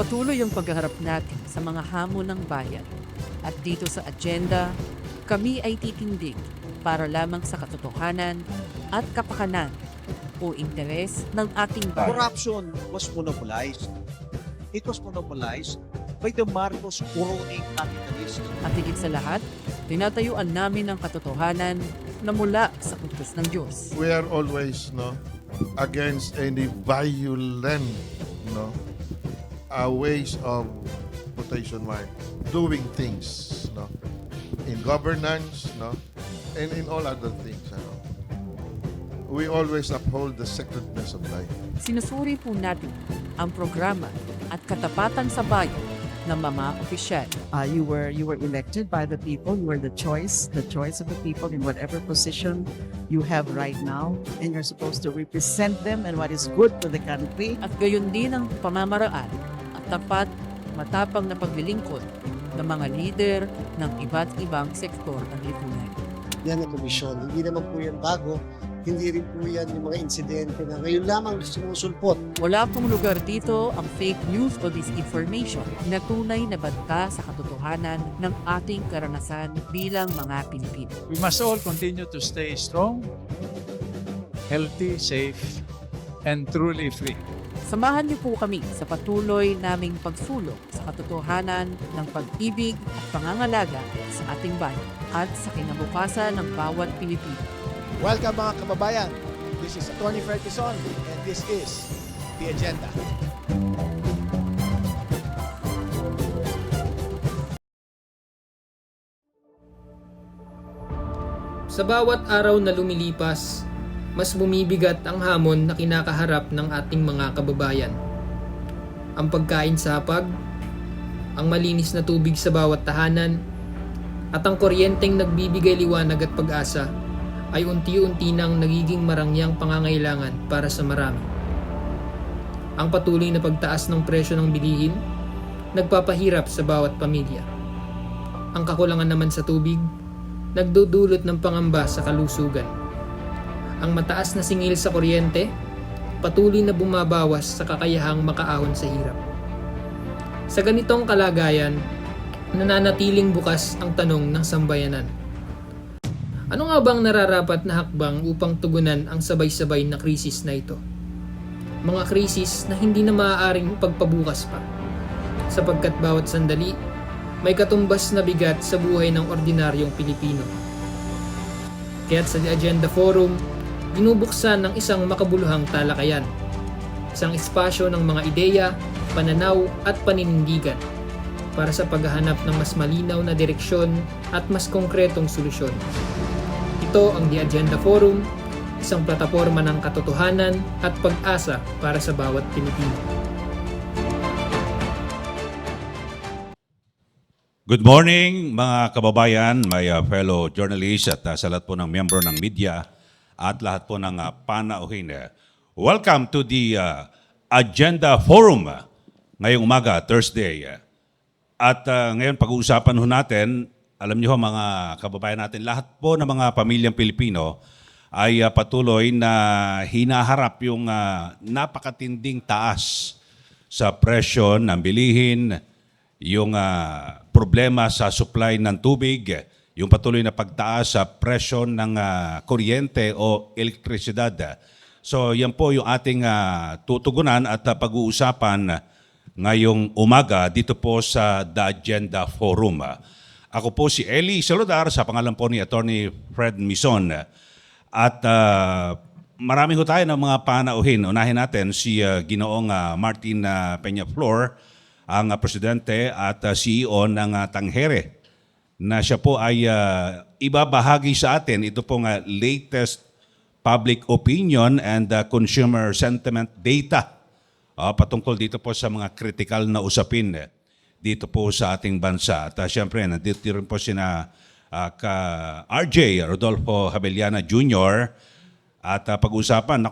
Patuloy ang paghaharap natin sa mga hamon ng bayan. At dito sa agenda, kami ay titindig para lamang sa katotohanan at kapakanan o interes ng ating bayan. Corruption was monopolized. It was monopolized by the Marcos crony capitalists. At higit sa lahat, tinatayuan namin ang katotohanan na mula sa utos ng Diyos. We are always against any violent ways of doing things in governance and in all other things. We always uphold the sacredness of life. Sinusuri po natin ang programa at katapatan sa bayan ng mga opisyal. You were elected by the people. You were the choice of the people in whatever position you have right now, and you're supposed to represent them and what is good for the country. At gayon din ang pamamaraan at tapat, matapang na paglilingkod ng mga lider ng iba't ibang sektor ng lipunan. Yan ang komisyon. Hindi naman po yan bago. Hindi rin po yan yung mga insidente na ngayon lamang sumusulpot. Wala pong lugar dito ang fake news o disinformation na tunay na banta sa katotohanan ng ating karanasan bilang mga Pilipino. We must all continue to stay strong, healthy, safe, and truly free. Samahan niyo po kami sa patuloy naming pagsulong sa katotohanan ng pag-ibig at pangangalaga sa ating bayan at sa kinabukasan ng bawat Pilipino. Welcome mga kababayan. This is Attorney Fred Quezon and this is The Agenda. Sa bawat araw na lumilipas, mas bumibigat ang hamon na kinakaharap ng ating mga kababayan. Ang pagkain sa hapag, ang malinis na tubig sa bawat tahanan, at ang kuryenteng nagbibigay liwanag at pag-asa ay unti-unti nang nagiging marangyang pangangailangan para sa marami. Ang patuloy na pagtaas ng presyo ng bilihin, nagpapahirap sa bawat pamilya. Ang kakulangan naman sa tubig, nagdudulot ng pangamba sa kalusugan. Ang mataas na singil sa kuryente, patuloy na bumabawas sa kakayahang makaahon sa hirap. Sa ganitong kalagayan, nananatiling bukas ang tanong ng sambayanan. Ano nga bang nararapat na hakbang upang tugunan ang sabay-sabay na krisis na ito? Mga krisis na hindi na maaaring pagpabukas pa, sapagkat bawat sandali may katumbas na bigat sa buhay ng ordinaryong Pilipino. Kaya't sa The Agenda Forum, binubuksan ng isang makabuluhang talakayan, isang espasyo ng mga ideya, pananaw at paninindigan para sa paghahanap ng mas malinaw na direksyon at mas konkretong solusyon. Ito ang The Agenda Forum, isang plataporma ng katotohanan at pag-asa para sa bawat Pilipino. Good morning mga kababayan, my fellow journalists at sa lahat po ng miyembro ng media at lahat po ng panauhin. Welcome to the Agenda Forum ngayong umaga, Thursday. At ngayon pag-uusapan ho natin, alam niyo ho mga kababayan natin, lahat po ng mga pamilyang Pilipino ay patuloy na hinaharap yung napakatinding taas sa presyo ng bilihin, yung problema sa supply ng tubig, yung patuloy na pagtaas sa presyo ng kuryente o elektrisidad. So yan po yung ating tutugunan at pag-uusapan ngayong umaga dito po sa The Agenda Forum. Ako po si Eli Saludar sa pangalan po ni Attorney Fred Mison. At marami ho tayo ng mga panauhin. Unahin natin si Ginoong Martin Peñaflor, ang presidente at CEO ng Tangere, na siya po ay ibabahagi sa atin ito pong latest public opinion and consumer sentiment data patungkol dito po sa mga critical na usapin dito po sa ating bansa. At siyempre, nandito rin po sina RJ Rodolfo Habeliana Jr. At pag-usapan,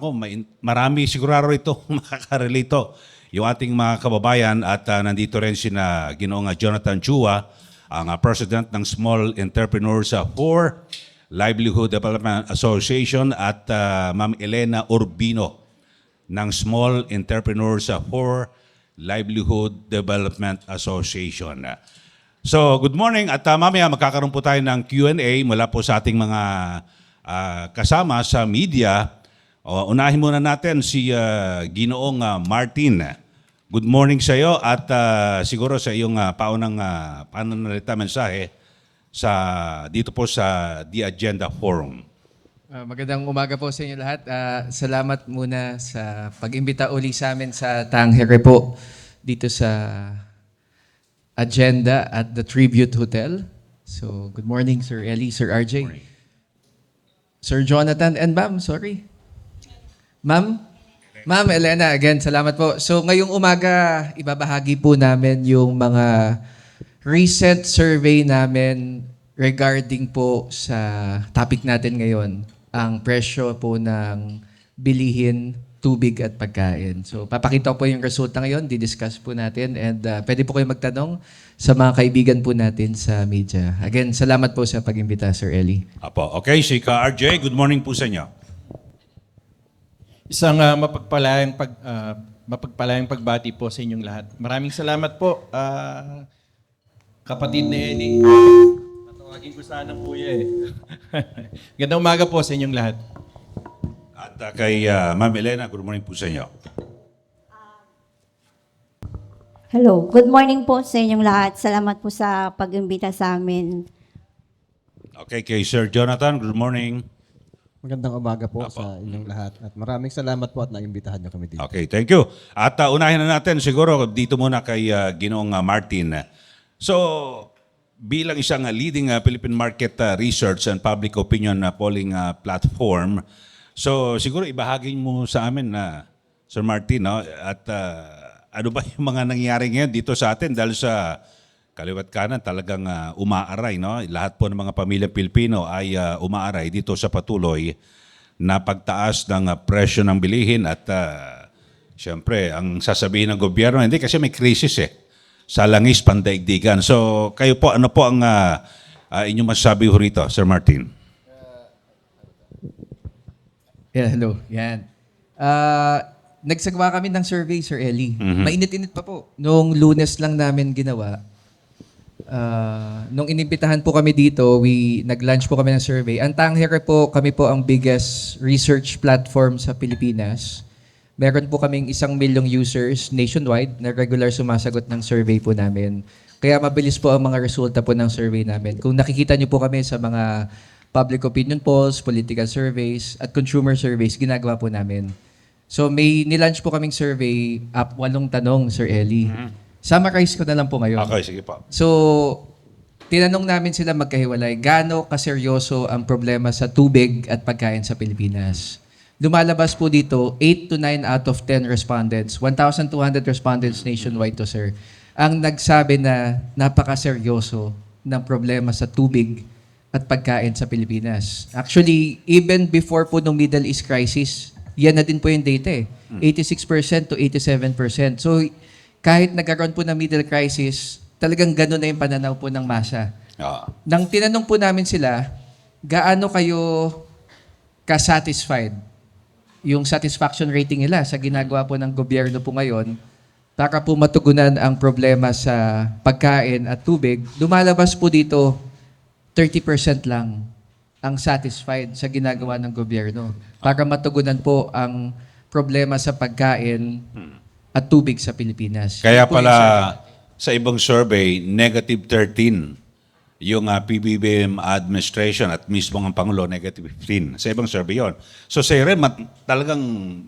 marami sigurado ito makakarelito yung ating mga kababayan at nandito rin sina Ginoong Jonathan Chua, ang President ng Small Entrepreneurs for Livelihood Development Association at Ma'am Elena Urbino ng Small Entrepreneurs for Livelihood Development Association. So, good morning at mamaya magkakaroon po tayo ng Q&A mula po sa ating mga kasama sa media. Unahin muna natin si Ginoong Martin. Good morning sa iyo at siguro sa iyong paunang pananalita mensahe dito po sa The Agenda Forum. Magandang umaga po sa inyo lahat. Salamat muna sa pag-imbita uli sa amin sa Tangere po dito sa Agenda at the Tribute Hotel. So, good morning Sir Eli, Sir RJ. Morning. Sir Jonathan and Ma'am, sorry. Ma'am Elena, again, salamat po. So, ngayong umaga, ibabahagi po namin yung mga recent survey namin regarding po sa topic natin ngayon, ang presyo po ng bilihin, tubig at pagkain. So, papakita ko po yung resulta ngayon, didiscuss po natin, and pwede po kayo magtanong sa mga kaibigan po natin sa media. Again, salamat po sa pag-imbita, Sir Eli. Apo. Okay, si Ka RJ, good morning po sa inyo. Isang mapagpalayang pagbati po sa inyong lahat. Maraming salamat po, kapatid ni Eli. Natawagin ko sana kuya eh. Gandang umaga po sa inyong lahat. At kay Ma'am Elena, good morning po sa inyo. Hello. Good morning po sa inyong lahat. Salamat po sa pag-imbita sa amin. Okay, kay Sir Jonathan, good morning. Magandang umaga po sa inyong lahat. At maraming salamat po at naimbitahan niyo kami dito. Okay, thank you. At unahin na natin siguro dito muna kay Ginoong Martin. So, bilang isang leading Philippine market research and public opinion polling platform, so siguro ibahagi mo sa amin na Sir Martin, no? At ano ba yung mga nangyayari ngayon dito sa atin dahil sa kaliwat kanan talagang umaaray, no? Lahat po ng mga pamilyang Pilipino ay umaaray dito sa patuloy na pagtaas ng presyo ng bilihin at siyempre ang sasabihin ng gobyerno hindi kasi may krisis sa langis pandaigdigan. So kayo po, ano po ang inyong masasabi ho rito, Sir Martin? Yeah, hello. Yan. Nagsagawa kami ng survey, Sir Eli. Mainit-init pa po. Noong Lunes lang namin ginawa. Nung inimbitahan po kami dito, nag-launch po kami ng survey. Ang Tangere po, kami po ang biggest research platform sa Pilipinas. Meron po kaming 1 milyong users nationwide na regular sumasagot ng survey po namin. Kaya mabilis po ang mga resulta po ng survey namin. Kung nakikita niyo po kami sa mga public opinion polls, political surveys, at consumer surveys, ginagawa po namin. So may nilaunch po kaming survey, 8 tanong, Sir Eli. Summarize ko na lang po ngayon. Okay, sige po. So, tinanong namin sila magkahiwalay, gaano kaseryoso ang problema sa tubig at pagkain sa Pilipinas. Lumalabas po dito, 8 to 9 out of 10 respondents, 1,200 respondents nationwide to, sir, ang nagsabi na napakaseryoso ng problema sa tubig at pagkain sa Pilipinas. Actually, even before po ng Middle East crisis, yan na din po yung data eh. 86% to 87%. So, kahit nagkaroon po ng middle crisis, talagang gano'n na yung pananaw po ng masa. Nang tinanong po namin sila, gaano kayo ka-satisfied? Yung satisfaction rating nila sa ginagawa po ng gobyerno po ngayon, para po matugunan ang problema sa pagkain at tubig, lumalabas po dito 30% lang ang satisfied sa ginagawa ng gobyerno. Para matugunan po ang problema sa pagkain at tubig sa Pilipinas. Kaya pala sa ibang survey, negative 13 yung PBBM administration at mismo ang Pangulo, negative 15. Sa ibang survey yon. So sa IREM, talagang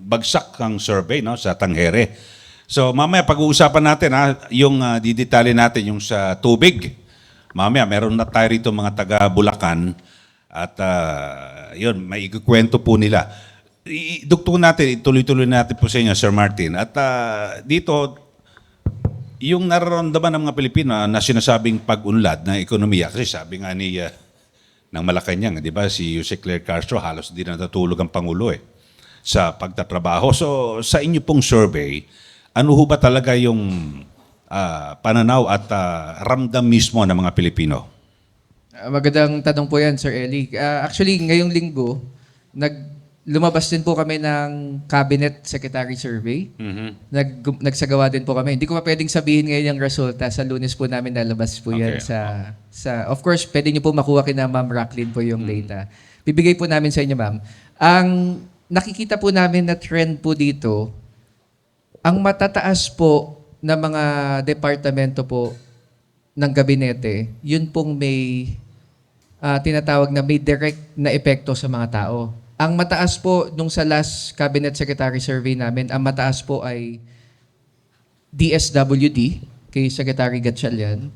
bagsak ang survey, no, sa Tangere. So mamaya pag-uusapan natin yung didetalye natin yung sa tubig. Mamaya meron na tayo rito mga taga Bulacan at yun, may ikukwento po nila. Idugtong natin, ituloy-tuloy natin po sa inyo, Sir Martin. At dito, yung nararamdaman ng mga Pilipino na sinasabing pag-unlad ng ekonomiya, kasi sabi nga ng Malacanang, di ba, si Jose Claire Castro, halos di na natutulog ang Pangulo sa pagtatrabaho. So, sa inyo pong survey, ano ho ba talaga yung pananaw at ramdam mismo ng mga Pilipino? Magandang tanong po yan, Sir Eli. Actually, ngayong linggo, lumabas din po kami ng Cabinet Secretary Survey. Nagsagawa din po kami. Hindi ko pa pwedeng sabihin ngayon yung resulta. Sa Lunes po namin nalabas po yan sa of course, pwede niyo po makuha kina Ma'am Racklin po yung data. Bibigay po namin sa inyo, ma'am. Ang nakikita po namin na trend po dito, ang matataas po na mga departamento po ng gabinete, yun pong may tinatawag na may direct na epekto sa mga tao. Ang mataas po nung sa last Cabinet Secretary Survey namin, ang mataas po ay DSWD kay Secretary Gatchalian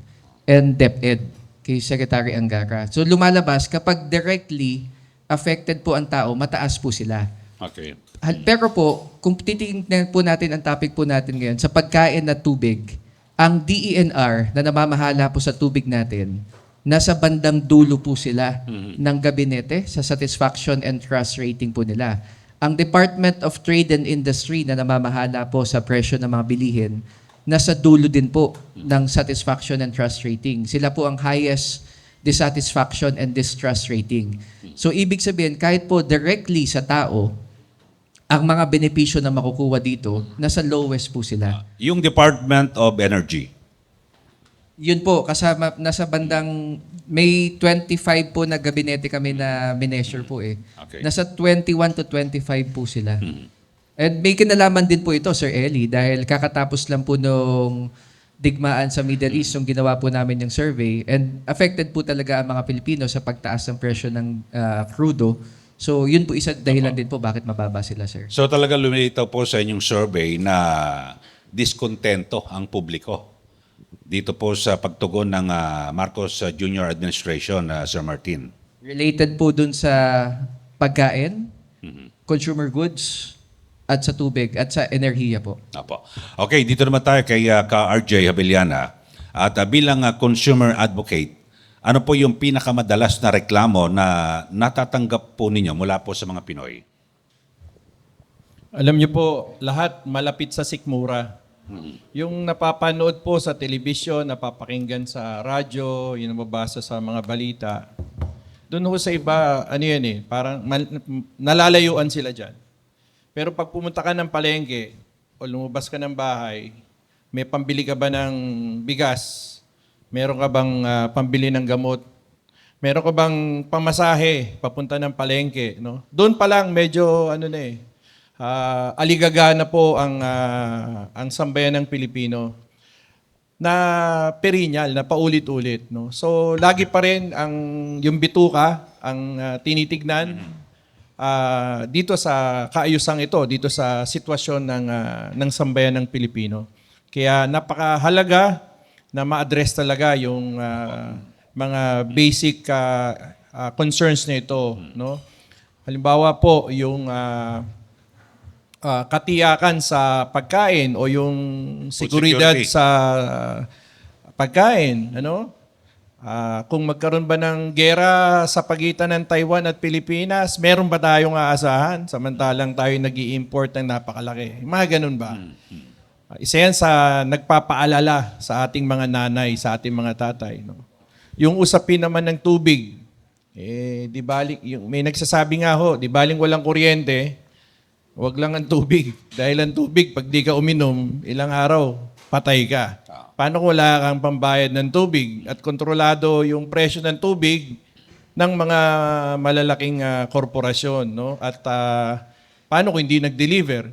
and DepEd kay Secretary Angara. So lumalabas kapag directly affected po ang tao, mataas po sila. Okay. Pero po, kung titingnan po natin ang topic po natin ngayon, sa pagkain na tubig, ang DENR na namamahala po sa tubig natin, nasa bandang dulo po sila ng gabinete sa satisfaction and trust rating po nila. Ang Department of Trade and Industry na namamahala po sa presyo ng mga bilihin, nasa dulo din po ng satisfaction and trust rating. Sila po ang highest dissatisfaction and distrust rating. So ibig sabihin, kahit po directly sa tao, ang mga benepisyo na makukuha dito, nasa lowest po sila. Yung Department of Energy. Yun po, kasama, nasa bandang, may 25 po na gabinete kami na mineasure po eh. Okay. Nasa 21 to 25 po sila. And may kinalaman din po ito, Sir Eli, dahil kakatapos lang po nung digmaan sa Middle East yung ginawa po namin yung survey, and affected po talaga ang mga Pilipino sa pagtaas ng presyo ng crudo. So yun po isa dahilan din po bakit mababa sila, sir. So talaga lumilitaw po sa inyong survey na diskontento ang publiko dito po sa pagtugon ng Marcos Jr. Administration, Sir Martin. Related po dun sa pagkain, consumer goods, at sa tubig, at sa enerhiya po. Apo. Okay, dito naman tayo kay ka-RJ Habeliana. At bilang consumer advocate, ano po yung pinakamadalas na reklamo na natatanggap po ninyo mula po sa mga Pinoy? Alam niyo po, lahat malapit sa sikmura. Yung napapanood po sa telebisyon, napapakinggan sa radyo, yung nababasa sa mga balita, doon ho sa iba, ano yan eh, parang nalalayuan sila dyan. Pero pag pumunta ka ng palengke o lumabas ka ng bahay, may pambili ka ba ng bigas? Meron ka bang pambili ng gamot? Meron ka bang pamasahe papunta ng palengke? No? Doon pa lang medyo ano na eh, aligaga na po ang sambayan ng Pilipino na perinyal, na paulit-ulit. No? So lagi pa rin yung bituka ang tinitignan dito sa kaayusang ito, dito sa sitwasyon ng sambayan ng Pilipino. Kaya napakahalaga na ma-address talaga yung mga basic concerns na ito. No? Halimbawa po, yung katiyakan sa pagkain o yung seguridad sa pagkain. Ano? Kung magkaroon ba ng gera sa pagitan ng Taiwan at Pilipinas, meron ba tayong aasahan? Samantalang tayo nag-i-import ng napakalaki. Mga ganun ba? Isa yan sa nagpapaalala sa ating mga nanay, sa ating mga tatay. No? Yung usapin naman ng tubig, di baling, may nagsasabi nga ho, di baling walang kuryente, wag lang ang tubig. Dahil ang tubig, pag di ka uminom, ilang araw, patay ka. Paano kung wala kang pambayad ng tubig at kontrolado yung presyo ng tubig ng mga malalaking korporasyon? No? At paano kung hindi nag-deliver?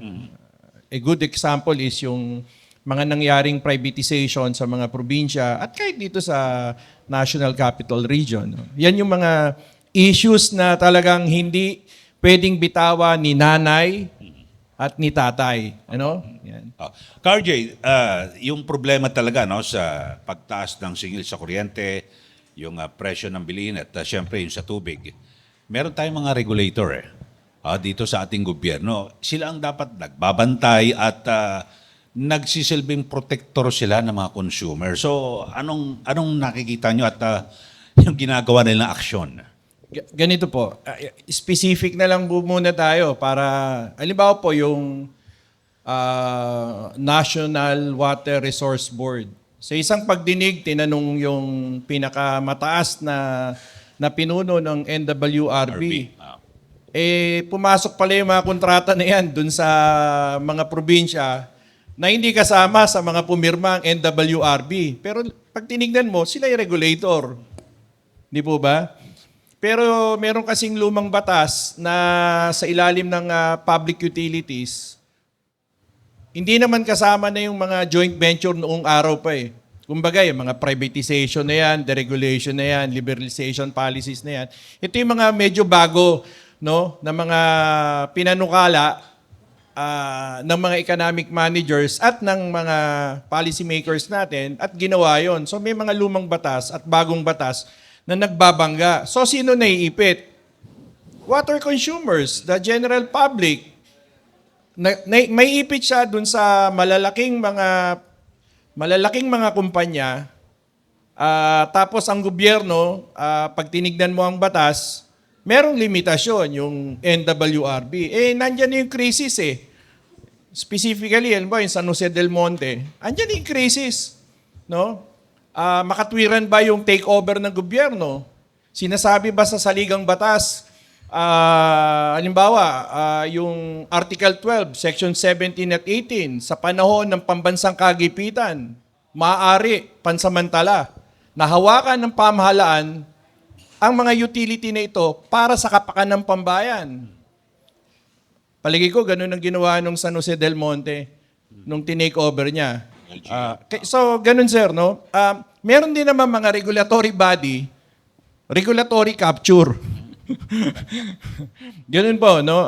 A good example is yung mga nangyaring privatization sa mga probinsya at kahit dito sa National Capital Region. No? Yan yung mga issues na talagang hindi pwedeng bitawa ni nanay at ni tatay. Ano? Yan. KRJ, yung problema talaga no, sa pagtaas ng singil sa kuryente, yung presyo ng bilihin at syempre yung sa tubig, meron tayong mga regulator dito sa ating gobyerno. Sila ang dapat nagbabantay at nagsisilbing protector sila ng mga consumer. So anong nakikita nyo at yung ginagawa nilang aksyon? Ganito po, specific na lang muna tayo para, halimbawa po yung National Water Resource Board. Sa isang pagdinig, tinanong yung pinakamataas na pinuno ng NWRB. pumasok pala yung mga kontrata na yan dun sa mga probinsya na hindi kasama sa mga pumirma ang NWRB. Pero pag tinignan mo, sila yung regulator. Di po ba? Pero meron kasing lumang batas na sa ilalim ng public utilities, hindi naman kasama na yung mga joint venture noong araw pa eh. Kumbaga, yung mga privatization na yan, deregulation na yan, liberalization policies na yan. Ito yung mga medyo bago, no, na mga pinanukala ng mga economic managers at ng mga policy makers natin at ginawa yon. So may mga lumang batas at bagong batas na nagbabangga. So sino naiipit? Water consumers, the general public. May ipit siya dun sa malalaking mga kumpanya. Tapos ang gobyerno, pag tinignan mo ang batas, merong limitasyon yung NWRB. Nandyan yung crisis eh. Specifically, yung San Jose del Monte, andyan yung crisis. No? Makatwiran ba yung takeover ng gobyerno? Sinasabi ba sa saligang batas, halimbawa, yung Article 12, Section 17 at 18, sa panahon ng pambansang kagipitan, maaari, pansamantala, na hawakan ng pamahalaan ang mga utility na ito para sa kapakanan ng pambayan. Palagi ko, ganun ang ginawa nung San Jose del Monte nung tinake over niya. So, ganun sir, no? Meron din naman mga regulatory body, regulatory capture. Ganun po, no?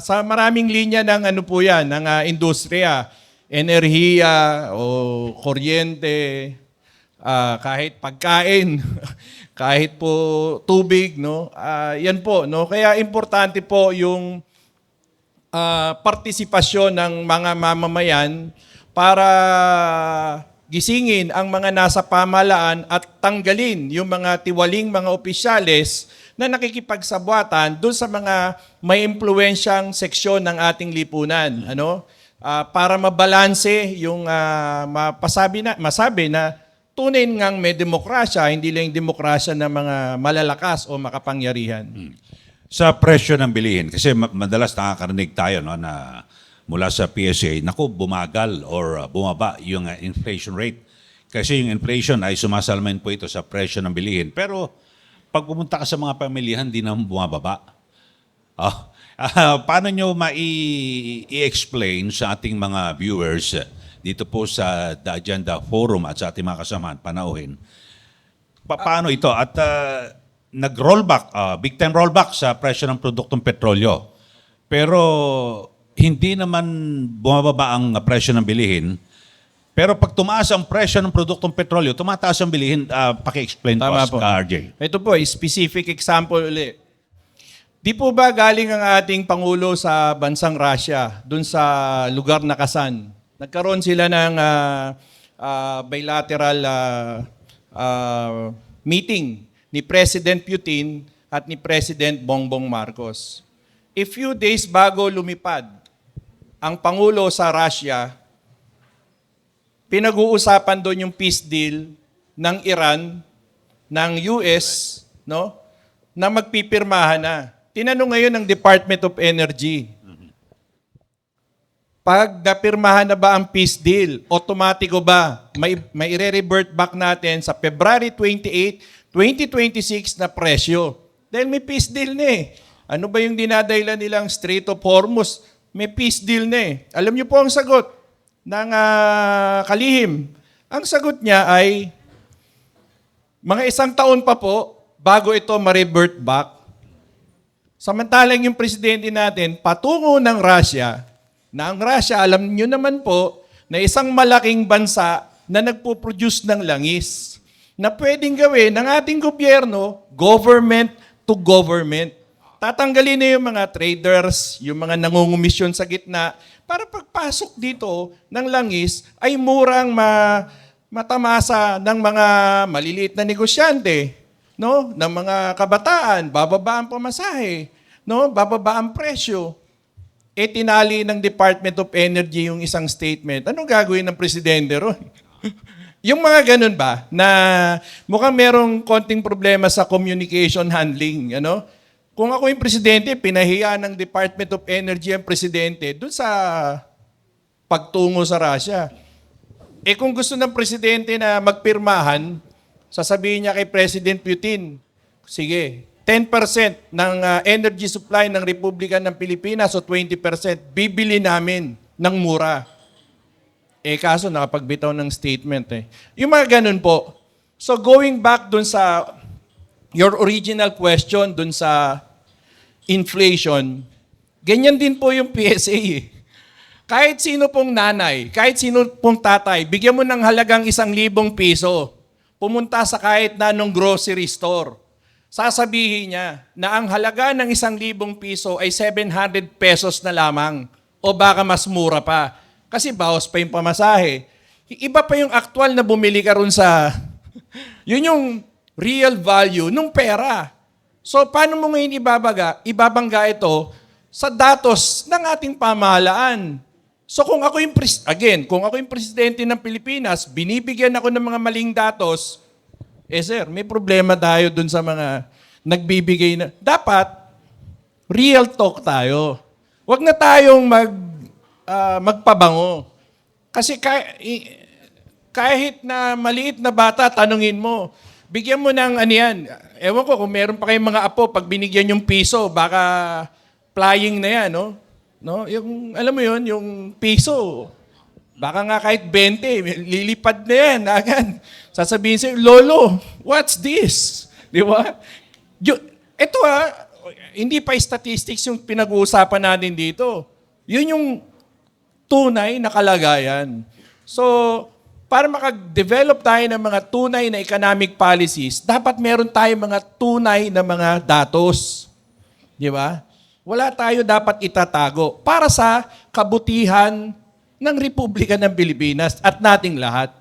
Sa maraming linya ng ano po yan, ng industriya, enerhiya o kuryente, kahit pagkain, kahit po tubig, no? Yan po, no? Kaya importante po yung partisipasyon ng mga mamamayan para gisingin ang mga nasa pamahalaan at tanggalin yung mga tiwaling mga opisyales na nakikipagsabwatan doon sa mga may impluwensyang seksyon ng ating lipunan, para mabalanse yung masabi na tunay ngang may demokrasya, hindi lang yung demokrasya ng mga malalakas o makapangyarihan. Sa presyo ng bilihin, kasi madalas nakakarinig tayo na mula sa PSA, bumagal or bumaba yung inflation rate. Kasi yung inflation ay sumasalamin po ito sa presyo ng bilihin. Pero pag pumunta ka sa mga pamilihan, di naman bumababa. Paano nyo i-explain sa ating mga viewers dito po sa The Agenda Forum at sa ating mga kasamahan, panauhin, paano ito? At nag-rollback, big time rollback sa presyo ng produktong petrolyo. Pero hindi naman bumababa ang presyo ng bilihin. Pero pag tumaas ang presyo ng produktong petrolyo, tumataas ang bilihin. Paki-explain po, RJ. Ito po, specific example ulit. Di po ba galing ang ating Pangulo sa bansang Russia, dun sa lugar na Kazan? Nagkaroon sila ng bilateral meeting ni President Putin at ni President Bongbong Marcos. A few days bago lumipad ang Pangulo sa Russia, pinag-uusapan doon yung peace deal ng Iran, ng US, na magpipirmahan na. Tinanong ngayon ng Department of Energy, pag napirmahan na ba ang peace deal, automatiko ba? May i-revert back natin sa February 28, 2026 na presyo. Dahil may peace deal na eh. Ano ba yung dinadailan nilang Strait of Hormuz? May peace deal na eh. Alam niyo po ang sagot ng kalihim. Ang sagot niya ay mga 1 taon pa po bago ito ma-revert back. Samantalang yung presidente natin patungo ng Russia, na ang Russia, alam niyo naman po, na isang malaking bansa na nagpo-produce ng langis na pwedeng gawin ng ating gobyerno, government to government. Tatanggalin na yung mga traders, yung mga nangungumisyon sa gitna, para pagpasok dito ng langis ay murang matamasa ng mga maliliit na negosyante, ng mga kabataan, bababa ang pamasahe, bababa ang presyo. Tinali ng Department of Energy yung isang statement. Anong gagawin ng presidente ron? Yung mga ganun ba, na mukhang merong konting problema sa communication handling, Kung ako yung presidente, pinahiya ng Department of Energy ang presidente dun sa pagtungo sa Russia. Eh kung gusto ng presidente na magpirmahan, sasabihin niya kay President Putin, sige, 10% ng energy supply ng Republika ng Pilipinas o 20%, bibili namin ng mura. Eh kaso nakapagbitaw ng statement eh. Yung mga ganun po. So going back dun sa your original question dun sa inflation, ganyan din po yung PSA eh. Kahit sino pong nanay, kahit sino pong tatay, bigyan mo ng halagang 1,000 piso, pumunta sa kahit na anong grocery store, sasabihin niya na ang halaga ng 1,000 piso ay 700 pesos na lamang o baka mas mura pa. Kasi bawas pa yung pamasahe. Iba pa yung actual na bumili ka ron sa... Yun yung real value ng pera. So paano mo ngayon ibabangga ito sa datos ng ating pamahalaan? So kung ako yung kung ako yung presidente ng Pilipinas, binibigyan ako ng mga maling datos, sir, may problema tayo dun sa mga nagbibigay na. Dapat real talk tayo. Huwag na tayong magpabango. Kasi kahit na maliit na bata, tanungin mo, bigyan mo ng ewan ko kung meron pa kayong mga apo, pag binigyan yung piso, baka flying na yan, no? No, yung alam mo yon, yung piso. Baka nga kahit 20, lilipad na yan agad. Sasabihin sa'yo, Lolo, what's this? Di ba? Ito hindi pa statistics yung pinag-uusapan natin dito. Yun yung tunay na kalagayan. So, para maka-develop tayo ng mga tunay na economic policies, dapat meron tayong mga tunay na mga datos. Di ba? Wala tayo dapat itatago para sa kabutihan ng Republika ng Pilipinas at nating lahat.